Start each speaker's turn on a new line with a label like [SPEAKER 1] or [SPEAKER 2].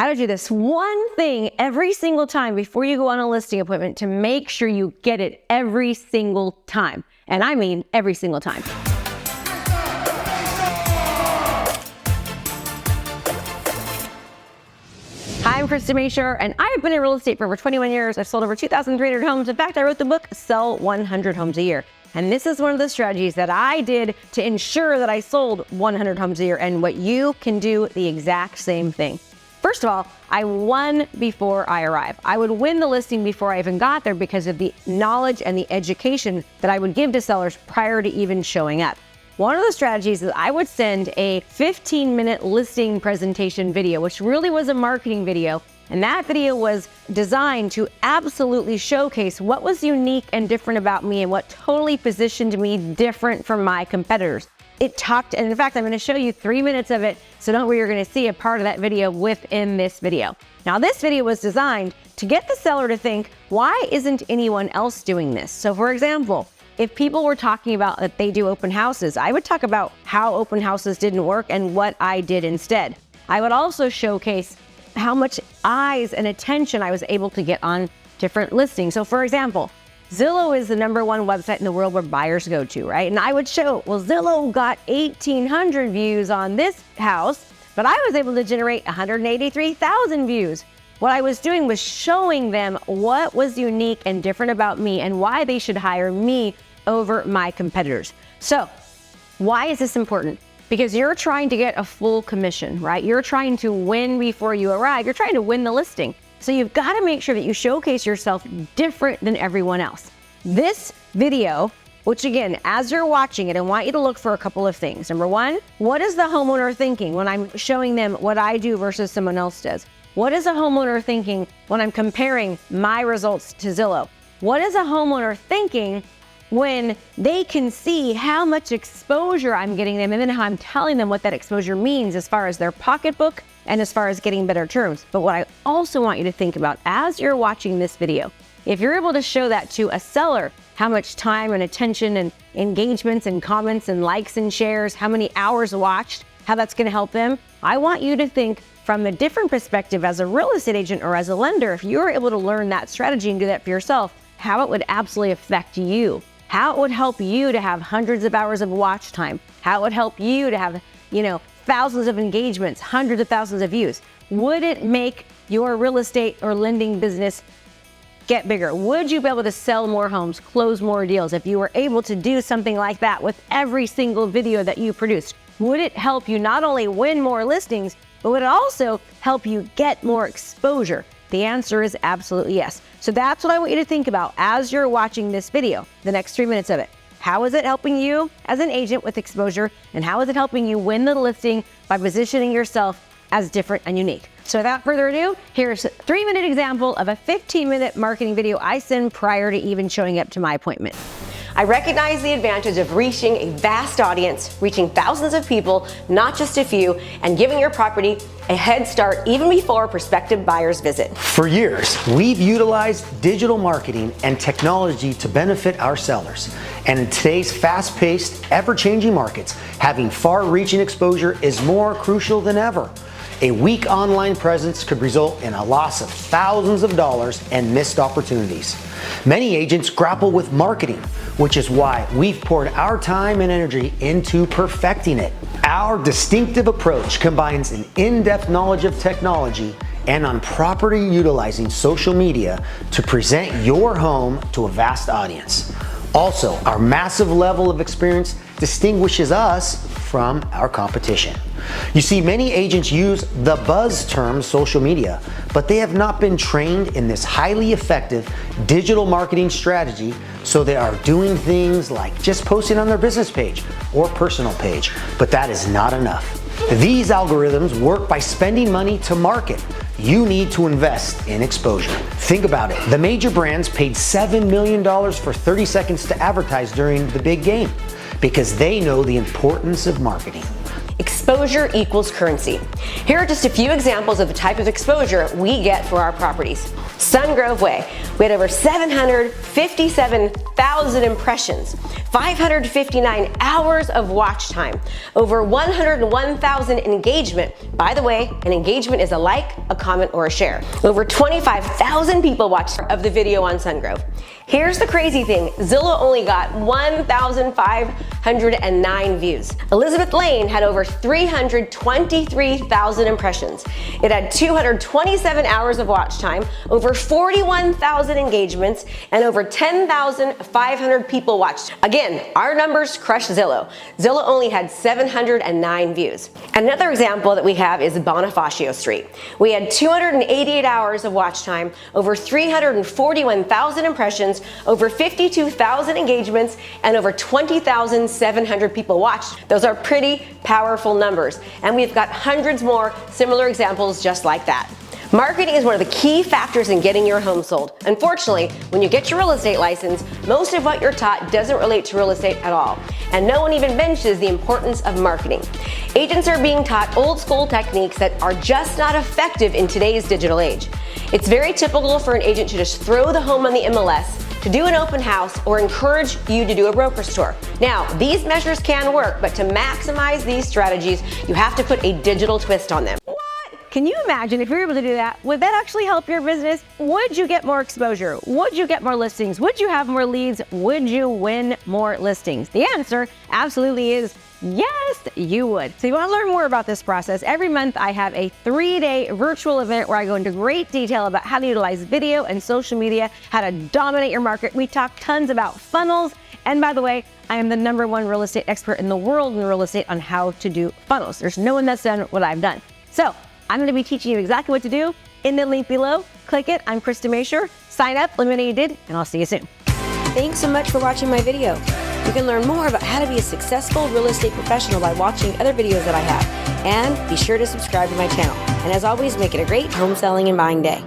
[SPEAKER 1] how to do this one thing every single time before you go on a listing appointment to make sure you get it every single time. And I mean every single time. Hi, I'm Krista Mashore, and I've been in real estate for over 21 years. I've sold over 2,300 homes. In fact, I wrote the book, Sell 100 Homes a Year. And this is one of the strategies that I did to ensure that I sold 100 homes a year, and what you can do the exact same thing. First of all, I won before I arrived. I would win the listing before I even got there because of the knowledge and the education that I would give to sellers prior to even showing up. One of the strategies is I would send a 15-minute listing presentation video, which really was a marketing video. And that video was designed to absolutely showcase what was unique and different about me and what totally positioned me different from my competitors. It talked, and in fact, I'm going to show you 3 minutes of it, so don't worry, you're going to see a part of that video within this video. Now, this video was designed to get the seller to think, why isn't anyone else doing this? So for example, if people were talking about that they do open houses, I would talk about how open houses didn't work and what I did instead. I would also showcase how much eyes and attention I was able to get on different listings. So for example, Zillow is the #1 website in the world where buyers go to, right? And I would show, well, Zillow got 1,800 views on this house, but I was able to generate 183,000 views. What I was doing was showing them what was unique and different about me and why they should hire me over my competitors. So why is this important? Because you're trying to get a full commission, right? You're trying to win before you arrive. You're trying to win the listing. So you've got to make sure that you showcase yourself different than everyone else. This video, which again, as you're watching it, I want you to look for a couple of things. Number one, what is the homeowner thinking when I'm showing them what I do versus someone else does? What is a homeowner thinking when I'm comparing my results to Zillow? What is a homeowner thinking when they can see how much exposure I'm getting them and then how I'm telling them what that exposure means as far as their pocketbook and as far as getting better terms? But what I also want you to think about as you're watching this video, if you're able to show that to a seller, how much time and attention and engagements and comments and likes and shares, how many hours watched, how that's going to help them, I want you to think from a different perspective as a real estate agent or as a lender. If you're able to learn that strategy and do that for yourself, how it would absolutely affect you, how it would help you to have hundreds of hours of watch time, how it would help you to have, thousands of engagements, hundreds of thousands of views. Would it make your real estate or lending business get bigger? Would you be able to sell more homes, close more deals if you were able to do something like that with every single video that you produced? Would it help you not only win more listings, but would it also help you get more exposure? The answer is absolutely yes. So that's what I want you to think about as you're watching this video, the next 3 minutes of it. How is it helping you as an agent with exposure? And how is it helping you win the listing by positioning yourself as different and unique? So without further ado, here's a 3-minute example of a 15-minute marketing video I send prior to even showing up to my appointment. I recognize the advantage of reaching a vast audience, reaching thousands of people, not just a few, and giving your property a head start even before prospective buyers visit.
[SPEAKER 2] For years, we've utilized digital marketing and technology to benefit our sellers. And in today's fast-paced, ever-changing markets, having far-reaching exposure is more crucial than ever. A weak online presence could result in a loss of thousands of dollars and missed opportunities. Many agents grapple with marketing, which is why we've poured our time and energy into perfecting it. Our distinctive approach combines an in-depth knowledge of technology and on properly utilizing social media to present your home to a vast audience. Also, our massive level of experience distinguishes us from our competition. You see, many agents use the buzz term social media, but they have not been trained in this highly effective digital marketing strategy, so they are doing things like just posting on their business page or personal page, but that is not enough. These algorithms work by spending money to market. You need to invest in exposure. Think about it. The major brands paid $7 million for 30 seconds to advertise during the big game because they know the importance of marketing.
[SPEAKER 1] Exposure equals currency. Here are just a few examples of the type of exposure we get for our properties. Sungrove Way, we had over 757,000 impressions, 559 hours of watch time, over 101,000 engagement. By the way, an engagement is a like, a comment, or a share. Over 25,000 people watched of the video on Sungrove. Here's the crazy thing, Zillow only got 1,509 views. Elizabeth Lane had over 323,000 impressions. It had 227 hours of watch time, over 41,000 engagements, and over 10,500 people watched. Again, our numbers crushed Zillow. Zillow only had 709 views. Another example that we have is Bonifacio Street. We had 288 hours of watch time, over 341,000 impressions, over 52,000 engagements, and over 20,700 people watched. Those are pretty powerful numbers, and we've got hundreds more similar examples just like that. Marketing is one of the key factors in getting your home sold. Unfortunately, when you get your real estate license, most of what you're taught doesn't relate to real estate at all, and no one even mentions the importance of marketing. Agents are being taught old school techniques that are just not effective in today's digital age. It's very typical for an agent to just throw the home on the MLS, to do an open house, or encourage you to do a broker tour. Now, these measures can work, but to maximize these strategies, you have to put a digital twist on them. Can you imagine if you were able to do that? Would that actually help your business? Would you get more exposure? Would you get more listings? Would you have more leads? Would you win more listings? The answer absolutely is yes, you would. So you want to learn more about this process? Every month I have a 3-day virtual event where I go into great detail about how to utilize video and social media, how to dominate your market. We talk tons about funnels. And by the way, I am the #1 real estate expert in the world in real estate on how to do funnels. There's no one that's done what I've done. So I'm going to be teaching you exactly what to do in the link below. Click it. I'm Krista Mashore. Sign up. Let me know you did, and I'll see you soon. Thanks so much for watching my video. You can learn more about how to be a successful real estate professional by watching other videos that I have. And be sure to subscribe to my channel. And as always, make it a great home selling and buying day.